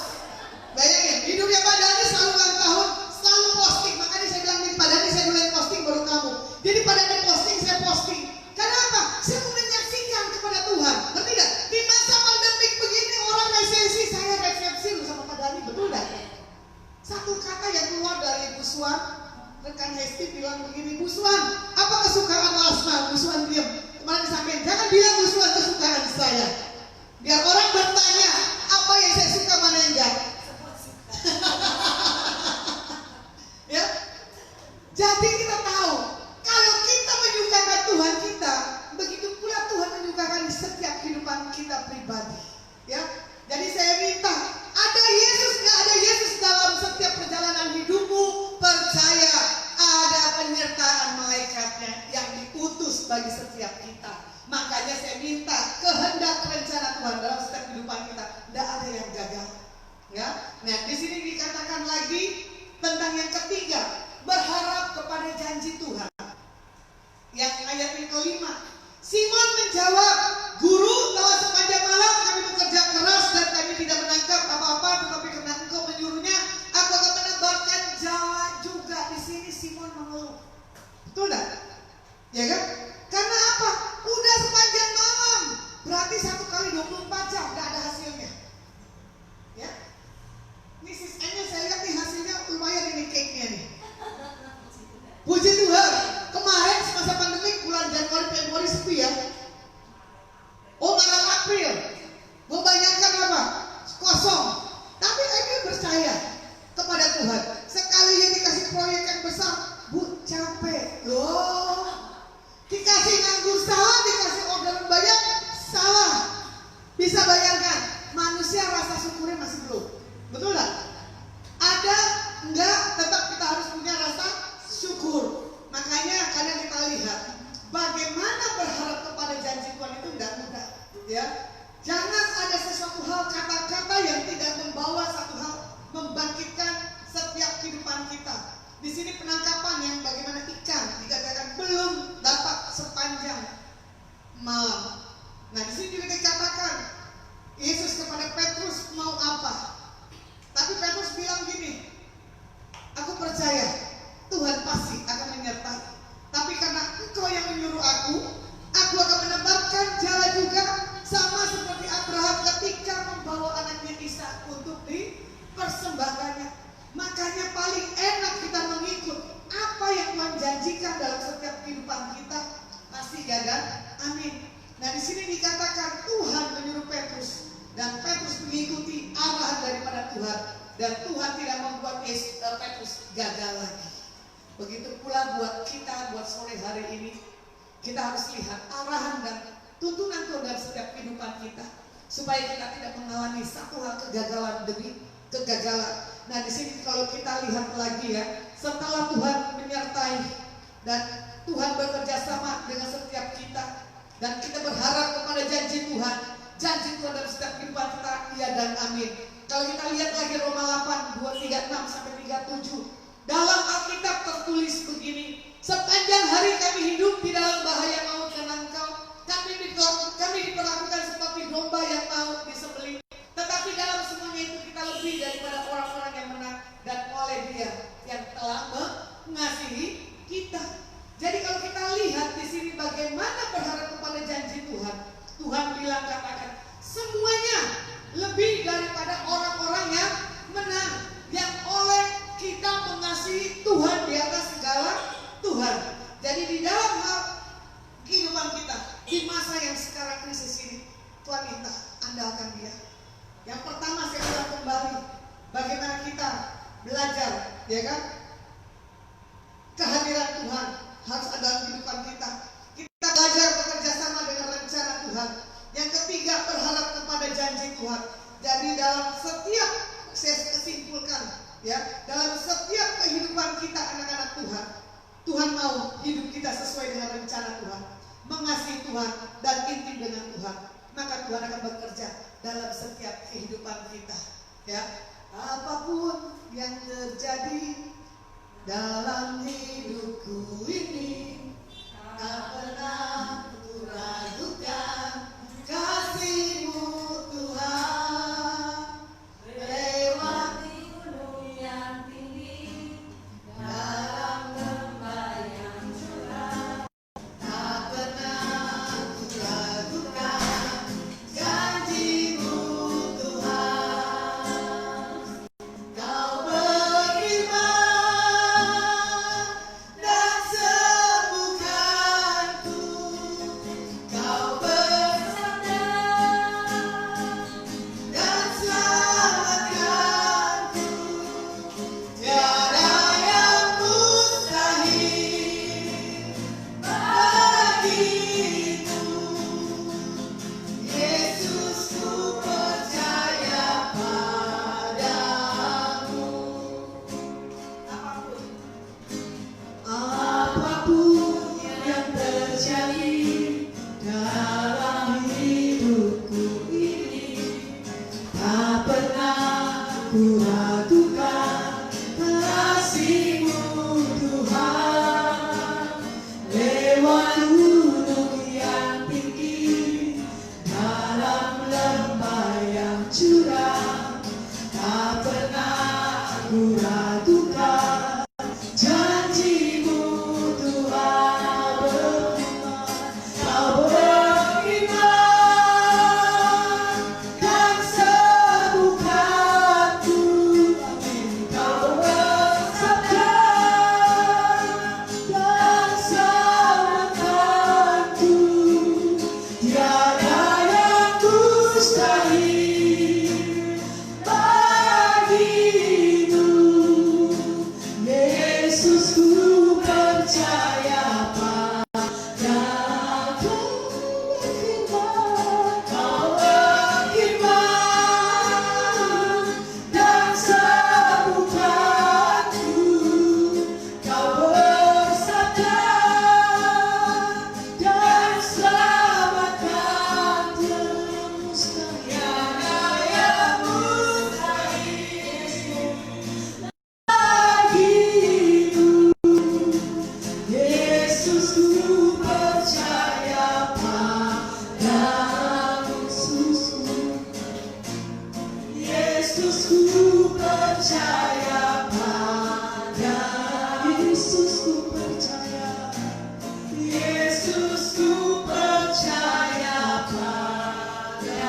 Bayangin, hidupnya Pak Dhani selalu ulang tahun, selalu posting. Makanya saya bilang nih, Pak Dhani saya dulu yang posting baru kamu. Jadi pada Dhani posting, saya posting. Karena apa? Saya mau menyaksikan kepada Tuhan. Ngerti nggak? Di masa pandemik begini orang resesi, saya resepsi loh sama Pak Dhani, betul nggak? Satu kata yang keluar dari Bu Suan, rekan Hesti bilang begini, Bu Suan, apa kesukaan Lasma? Bu Suan diam. Kemarin disampaikan, jangan bilang Bu Suan kesukaan saya. Biar orang bertanya, apa yang saya suka, mana yang enggak. Ya, jadi kita tahu kalau kita menyukakan Tuhan kita, begitu pula Tuhan menyukakan di setiap kehidupan kita pribadi. Ya, jadi saya minta ada Yesus, nggak ada Yesus dalam setiap perjalanan hidupmu, percaya ada penyertaan malaikatnya yang diutus bagi setiap kita. Makanya saya minta kehendak rencana Tuhan dalam setiap kehidupan kita, tidak ada yang gagal. Ya, nah di sini dikatakan lagi tentang yang ketiga, berharap kepada janji Tuhan. Yang ayat yang kelima, Simon menjawab, Guru, telah sepanjang malam kami bekerja keras dan kami tidak menangkap apa-apa, tetapi karena Engkau menyuruhnya, aku akan menebarkan jala juga. Di sini Simon mengeluh, betul tak? Ya kan? Karena apa? Udah sepanjang malam, berarti 1 kali 24 jam nggak ada hasilnya. Ya, ini sisanya saya lihat nih hasilnya lumayan ini cake-nya nih. Puji Tuhan, kemarin semasa pandemi bulan Januari Februari sepi ya. Oh, Maret April, membayangkan apa? Kosong. Tapi kami percaya kepada Tuhan. Sekali yang dikasih proyek yang besar, Bu, capek loh. Dikasih nganggur salah, dikasih orderan banyak salah. Bisa bayangkan, manusia rasa syukurnya masih belum. Betul tak? Ada, enggak, tetap kita harus punya rasa syukur. Makanya kadang kita lihat bagaimana berharap kepada janji Tuhan itu tidak mudah. Ya, jangan ada sesuatu hal, kata-kata yang tidak membawa satu hal, membangkitkan setiap kehidupan kita. Di sini penangkapan yang bagaimana ikan dikatakan belum dapat sepanjang malam. Nah, di sini juga dikatakan Yesus kepada Petrus mau apa? Tapi Petrus bilang gini, aku percaya Tuhan pasti akan menyertai. Tapi karena Engkau yang menyuruh aku akan menebarkan jala juga sama membawa anaknya Ishak untuk dipersembahkannya. Makanya paling enak kita mengikut apa yang Tuhan janjikan dalam setiap kehidupan kita, pasti ya kan? Amin. Nah di sini dikatakan Tuhan menyuruh Petrus dan Petrus mengikuti arahan daripada Tuhan, dan Tuhan tidak membuat Petrus gagal lagi. Begitu pula buat kita, buat sore hari ini, kita harus lihat arahan dan tuntunan Tuhan dalam setiap kehidupan kita, supaya kita tidak mengalami satu hal kegagalan demi kegagalan. Nah di sini kalau kita lihat lagi ya, setelah Tuhan menyertai dan Tuhan bekerja sama dengan setiap kita, dan kita berharap kepada janji Tuhan dalam setiap kehidupan kita, iya dan amin. Kalau kita lihat lagi Roma 8, 236 sampai 37, dalam Alkitab tertulis begini: sepanjang hari kami hidup di dalam bahaya maut karena Engkau, kami diperlakukan seperti domba yang mau disembelih. Tetapi dalam semuanya itu kita lebih daripada orang-orang yang menang, dan oleh Dia yang telah mengasihi kita. Jadi kalau kita lihat di sini bagaimana berharap kepada janji Tuhan, Tuhan bilang, katakan semuanya lebih daripada orang-orang yang menang, yang oleh kita mengasihi Tuhan di atas segala Tuhan. Jadi di dalam hal kehidupan kita di masa yang sekarang krisis ini, Tuhan minta andalkan Dia. Yang pertama saya ulang kembali, bagaimana kita belajar, ya kan? Kehadiran Tuhan harus ada dalam kehidupan kita. Kita belajar bekerja sama dengan rencana Tuhan. Yang ketiga, berharap kepada janji Tuhan. Jadi dalam setiap, saya kesimpulkan ya, dalam setiap kehidupan kita anak-anak Tuhan, Tuhan mau hidup kita sesuai dengan rencana Tuhan, mengasihi Tuhan dan intim dengan Tuhan. Maka Tuhan akan bekerja dalam setiap kehidupan kita, ya. Apapun yang terjadi dalam hidupku ini, tak pernah ku ragukan kasih-Mu Tuhan. Lewati gunung yang tinggi, dalam lembah yang curam, tak pernah ku ragukan janji-Mu Tuhan. Kau berfirman dan sembuhkanku, Kau bersabda dan selamatkanku. Tiada yang mustahil bagimu, Yesus, ku percaya padamu. Apapun yang terjadi dalam hidupku ini, tak pernah ku ragukan kasih-Mu Tuhan. Lewat gunung yang tinggi, dalam lembah yang curam, tak pernah ku ragukan janji-Mu Tuhan. Kau berfirman dan sembuhkanku, Kau bersabda dan selamatkanku. Tiada yang mustahil bagimu, Yesus, ku percaya padamu. Kau berfirman dan sembuhkanku, Kau bersabda dan selamatkanku. Tiada yang mustahil bagimu, Yesus, ku percaya padamu. Yesus, ku percaya padamu. Yesus, ku percaya. Yesus, ku percaya padamu.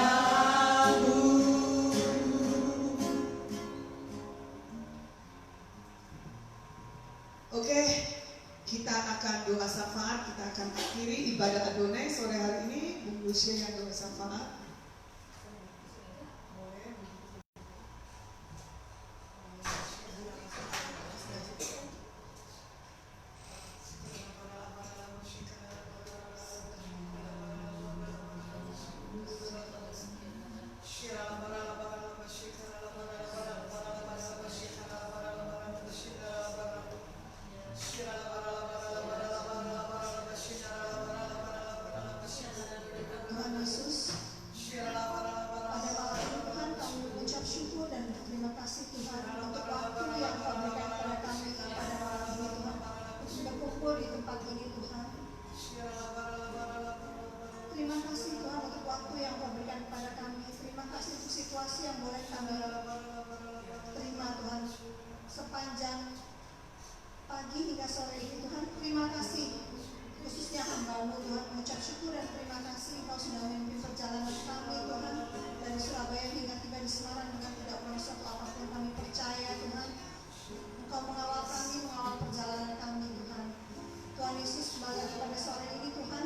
pagi hingga sore ini Tuhan. Terima kasih khususnya hamba-Mu Tuhan, mengucap syukur dan terima kasih Engkau sudah memimpin perjalanan kami Tuhan dari Surabaya hingga tiba di Semarang dengan tidak merosot apapun. Kami percaya Tuhan Engkau mengawal kami, mengawal perjalanan kami Tuhan. Tuhan Yesus, kembali pada sore ini Tuhan,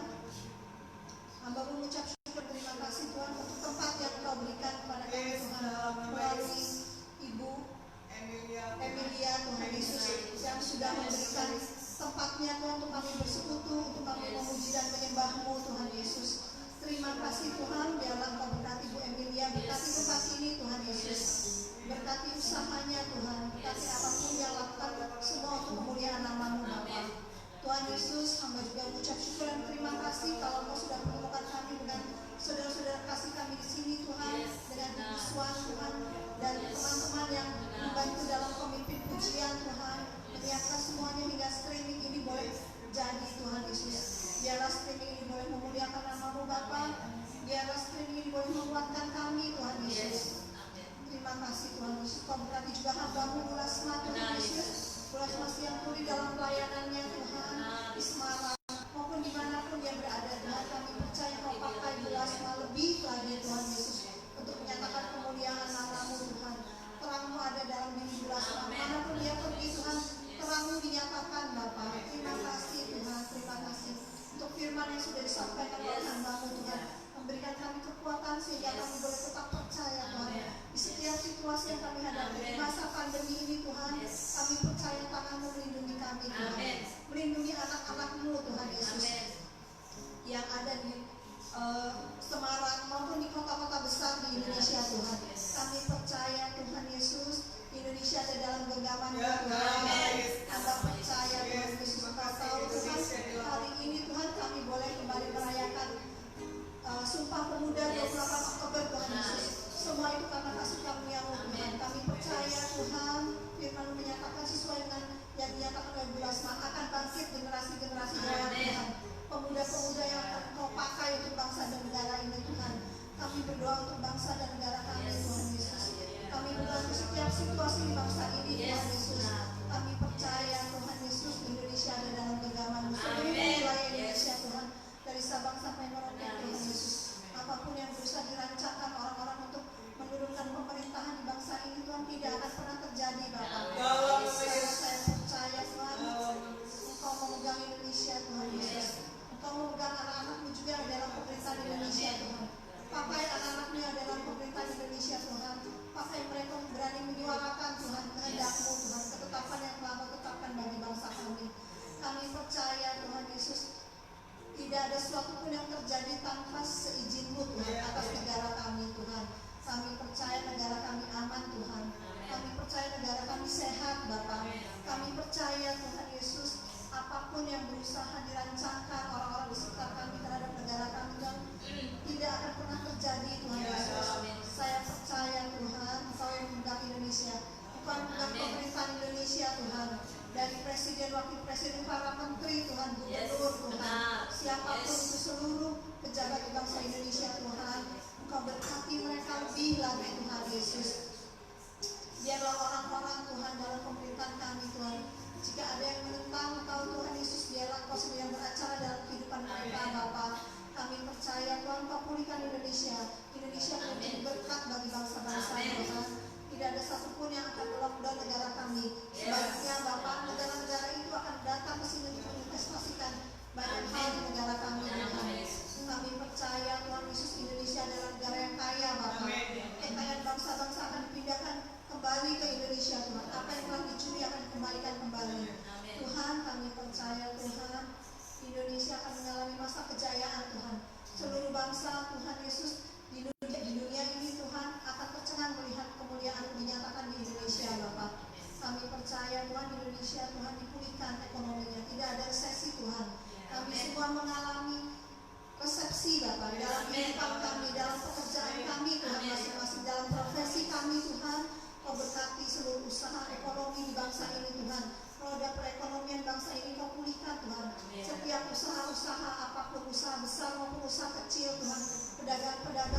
hamba mengucap syukur terima kasih Tuhan untuk tempat yang Engkau berikan kepada kami Tuhan melalui Ibu Emilia Tuhan Yesus yang sudah memberikan tempatnya Tuhan untuk kami bersekutu, untuk kami memuji dan menyembah-Mu Tuhan Yesus. Terima kasih Tuhan, biarlah Engkau berkati Bu Emilia, berkati tempat ini Tuhan Yesus, berkati usahanya Tuhan, berkati apapun yang lakukan, semua untuk kemuliaan nama-Mu Bapa. Tuhan Yesus, hamba juga mengucap syukur dan terima kasih kalau Engkau sudah menemukan kami dengan saudara-saudara kasih kami di sini Tuhan, dengan Ibu Swan Tuhan, dan teman-teman yang membantu dalam pemimpin pujian Tuhan, menyiapkan semuanya hingga streaming ini boleh jadi Tuhan Yesus. Biarlah streaming ini boleh memuliakan nama-Mu Bapa, biarlah streaming ini boleh menguatkan kami Tuhan Yesus. Terima kasih Tuhan Yesus. Kau berkati juga hamba-Mu Ulasma Tuhan Yesus, Ulasma siang tuli dalam pelayanannya Tuhan di Semarang maupun dimanapun dia berada Tuhan. Kami percaya Kau pakai Ulasma lebih lagi Tuhan Yesus untuk menyatakan kemuliaan nama-Mu Tuhan. Terang-Mu ada dalam diri Ulasma, manapun dia pergi Tuhan, terang-Mu dinyatakan Bapa. Terima kasih Tuhan, terima kasih untuk firman yang sudah disampaikan oleh hamba-Mu Tuhan, memberikan kami kekuatan sehingga kami boleh tetap percaya Tuhan di setiap situasi yang kami hadapi di masa pandemi ini Tuhan. Kami percaya tangan-Mu melindungi kami Tuhan, melindungi anak-anak-Mu Tuhan Yesus yang ada di Semarang maupun di kota-kota besar di Indonesia Tuhan. Kami percaya Tuhan Yesus, Indonesia ada dalam genggaman Tuhan. Anda percaya Tuhan Yesus, Engkau tahu Tuhan, hari ini Tuhan kami boleh kembali merayakan Sumpah Pemuda 28 Oktober Tuhan Yesus. Semua itu karena kasih karunia-Mu Tuhan. Kami percaya Tuhan, firman-Mu menyatakan sesuai dengan yang dinyatakan oleh Bu Lasma, akan bangkit generasi-generasi baru Tuhan, pemuda-pemuda yang akan Engkau pakai untuk bangsa dan negara ini Tuhan. Kami berdoa untuk bangsa dan negara kami Tuhan Yesus. Kami berdoa untuk setiap situasi di bangsa ini Tuhan Yesus. Kami percaya Tuhan Yesus, Indonesia ada dalam genggaman-Mu, seluruh wilayah Indonesia Tuhan, dari Sabang sampai Merauke Tuhan Yesus. Apapun yang berusaha dirancangkan orang-orang untuk menurunkan pemerintahan di bangsa ini Tuhan, tidak akan pernah terjadi Bapa. Karena saya percaya Tuhan, Engkau memegang Indonesia Tuhan Yesus. Engkau memegang anak-anak-Mu juga dalam pemerintahan Indonesia Tuhan. Pakai anak-anak-Mu yang dalam pemerintahan Indonesia Tuhan. Pakai mereka berani menyuarakan Tuhan kehendak-Mu Tuhan, ketetapan yang telah Kau tetapkan bagi bangsa kami. Kami percaya Tuhan Yesus, tidak ada sesuatu pun yang terjadi tanpa seizin-Mu Tuhan atas negara kami Tuhan. Kami percaya negara kami aman Tuhan. Kami percaya negara kami sehat Bapa. Kami percaya Tuhan Yesus, apapun yang berusaha dirancangkan orang-orang di sekitar kami terhadap negara kami Tuhan, tidak akan pernah terjadi Tuhan Yesus. Saya percaya Tuhan, Engkau yang memegang Indonesia, Engkau yang memegang pemerintahan Indonesia Tuhan, dari presiden, wakil presiden, para menteri Tuhan, gubernur Tuhan, siapapun itu seluruh pejabat bangsa Indonesia Tuhan, Engkau berkati mereka lebih lagi Tuhan Yesus. Biarlah orang-orang Tuhan dalam pemerintahan kami Tuhan, jika ada yang menentang Engkau Tuhan Yesus, biarlah Engkau sendiri yang beracara dalam kehidupan mereka Bapa. Kami percaya Tuhan, Engkau pulihkan Indonesia. Indonesia menjadi berkat bagi bangsa-bangsa Tuhan. Tidak ada satupun yang akan melockdown negara kami. Sebaliknya Bapak, negara-negara itu akan datang ke sini untuk menginvestasikan banyak hal di negara kami Tuhan. Kami percaya Tuhan Yesus, Indonesia adalah negara yang kaya Bapak. Kekayaan bangsa-bangsa akan dipindahkan kembali ke Indonesia Tuhan. Apa yang telah dicuri akan dikembalikan kembali. Tuhan, kami percaya Tuhan, Indonesia akan mengalami masa kejayaan Tuhan. Seluruh bangsa Tuhan Yesus di dunia ini Tuhan akan tercengang melihat kemuliaan dinyatakan di Indonesia Bapak. Kami percaya Tuhan, Indonesia Tuhan dipulihkan ekonominya, tidak ada resesi Tuhan. Kami semua mengalami resepsi Bapak dalam kehidupan kami, dalam pekerjaan kami Tuhan, masing-masing dalam profesi kami Tuhan. Kau berkati seluruh usaha ekonomi di bangsa ini Tuhan. Roda perekonomian bangsa ini Kau pulihkan Tuhan. Setiap usaha-usaha, apapun usaha besar maupun usaha kecil Tuhan, pedagang-pedagang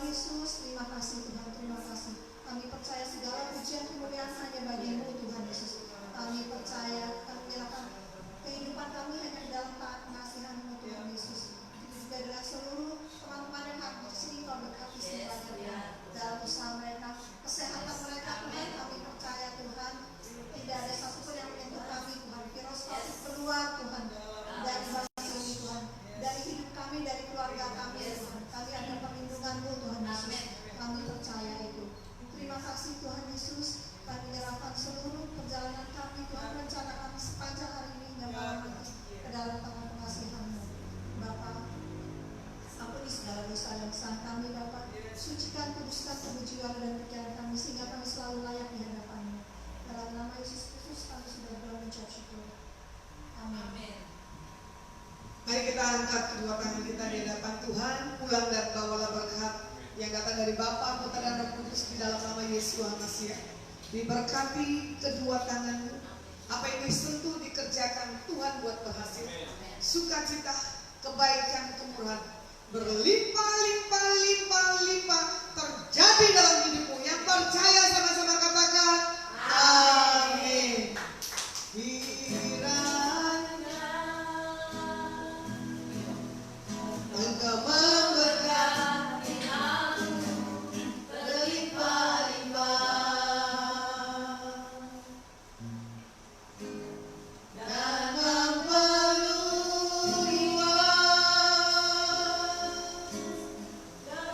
Tuhan Yesus, terima kasih Tuhan, terima kasih. Kami percaya segala pujian kemuliaan hanya bagi-Mu Tuhan Yesus. Kami percaya, kami menyerahkan kehidupan kami hanya di dalam pengasihan-Mu Tuhan Yesus. Juga dengan seluruh teman-teman yang hadir di sini, Kau berkati semuanya dalam usaha mereka, kesehatan mereka Tuhan. Kami percaya Tuhan, tidak ada satupun yang menyentuh kami Tuhan. Virus COVID keluar Tuhan dari bangsa ini Tuhan, dari hidup kami, dari keluarga kami Tuhan. Kami ada perlindungan-Mu Tuhan Yesus. Kami percaya itu. Terima kasih Tuhan Yesus. Kami menyerahkan seluruh perjalanan kami Tuhan, rencana kami sepanjang hari ini hingga malam nanti ke dalam tangan pengasihan-Mu Bapa. Ampuni segala dosa dan kesalahan kami Bapa. Sucikan, kuduskan tubuh jiwa dan pikiran kami sehingga kami selalu layak di hadapan-Mu. Dalam nama Yesus Kristus kami sudah berdoa mengucap syukur. Amin. Mari kita angkat kedua tangan kita di hadapan Tuhan. Pulang dan bawalah berkat yang datang dari Bapa, Putra dan Roh Kudus di dalam nama Yesus Masiah. Diberkati kedua tanganmu. Apa yang disentuh dikerjakan Tuhan buat berhasil. Sukacita, kebaikan, kemurahan berlimpah-limpah-limpah-limpah terjadi dalam hidupmu. Yang percaya sama-sama katakan amin. Kiranya Engkau memberkati aku berlimpah-limpah dan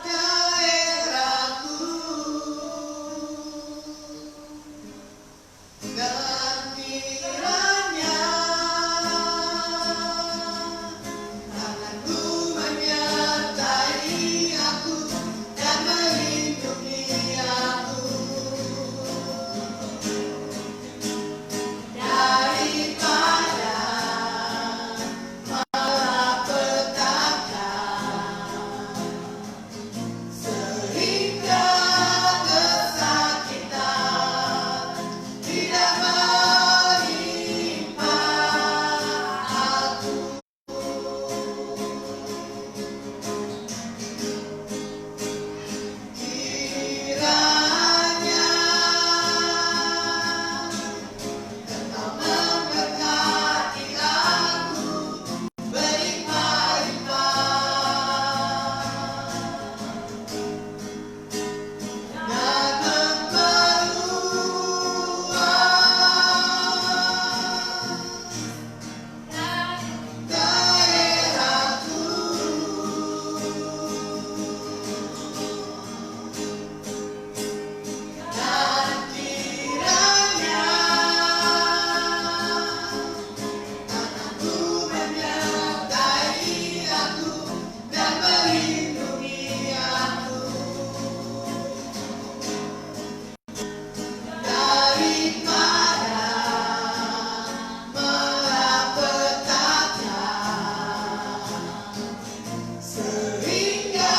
daerahku dan kiranya tanganmu menyertai aku dan melindungi aku daripada malapetaka sehingga kesakitan tidak menimpa aku. Kiranya Engkau memberkati aku berlimpah-limpah dan memperluas daerahku dan kiranya tanganmu menyertai aku dan melindungi aku daripada malapetaka sehingga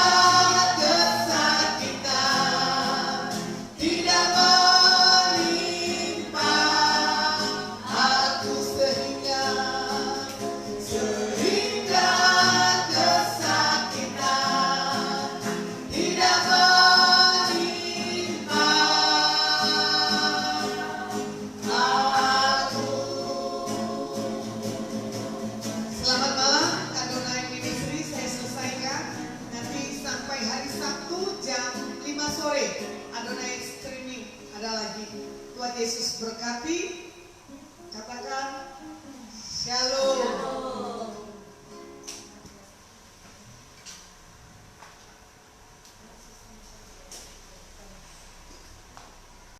kesakitan tidak menimpa aku sehingga kesakitan tidak menimpa aku. Selamat malam, Adonai Ministry saya selesaikan. Nanti sampai hari Sabtu jam 5 sore Adonai streaming ada lagi. Tuhan Yesus berkati. Katakan